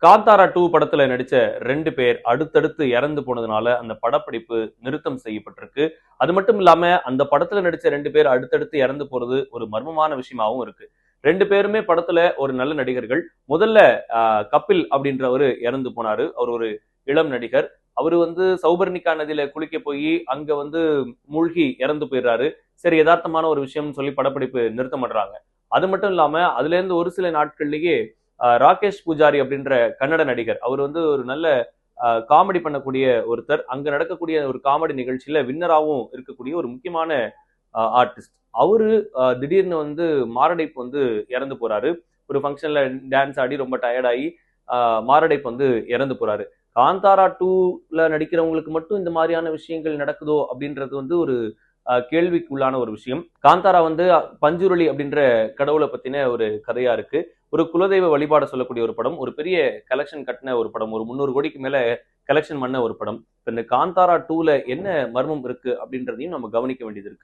காந்தாரா 2 படத்துல நடிச்ச 2 பேர் அடுத்தடுத்து இறந்து போனதுனால அந்த படப்பிடிப்பு நிறுத்தம் செய்யப்பட்டிருக்கு. அது மட்டும் இல்லாம அந்த படத்துல நடிச்ச 2 பேர் அடுத்தடுத்து இறந்து போறது ஒரு மர்மமான விஷயமாவும் இருக்கு. 2 பேருமே படத்துல ஒரு நல்ல நடிகர்கள். முதல்ல கபில் அப்படின்றவரு இறந்து போனாரு. அவர் ஒரு இளம் நடிகர். அவரு சௌபர்ணிகா நதியில குளிக்க போய் அங்க மூழ்கி இறந்து போயிடுறாரு. சரி எதார்த்தமான ஒரு விஷயம்னு சொல்லி படப்பிடிப்பு நிறுத்தம் பண்றாங்க. அது மட்டும் இல்லாம அதுல இருந்து ஒரு சில நாட்கள்லயே ராகேஷ் பூஜாரி அப்படின்ற கன்னட நடிகர் அவர் ஒரு நல்ல காமெடி பண்ணக்கூடிய ஒருத்தர். அங்க நடக்கக்கூடிய ஒரு காமெடி நிகழ்ச்சியில வின்னராகவும் இருக்கக்கூடிய ஒரு முக்கியமான ஆர்டிஸ்ட். அவரு திடீர்னு மாரடைப்பு இறந்து போறாரு. ஒரு ஃபங்க்ஷன்ல டான்ஸ் ஆடி ரொம்ப டயர்ட் ஆகி மாரடைப்பு இறந்து போறாரு. காந்தாரா 2ல நடிக்கிறவங்களுக்கு மட்டும் இந்த மாதிரியான விஷயங்கள் நடக்குதோ அப்படின்றது ஒரு கேள்விக்குள்ளான ஒரு விஷயம். காந்தாரா பஞ்சுருளி அப்படின்ற கடவுளை பத்தின ஒரு கதையா இருக்கு. ஒரு குலதெய்வ வழிபாட சொல்லக்கூடிய ஒரு படம். ஒரு பெரிய கலெக்ஷன் கட்டின ஒரு படம். ஒரு 300 கோடிக்கு மேல கலெக்ஷன் பண்ண ஒரு படம். இந்த காந்தாரா 2ல என்ன மர்மம் இருக்கு அப்படின்றதையும் நம்ம கவனிக்க வேண்டியது இருக்கு.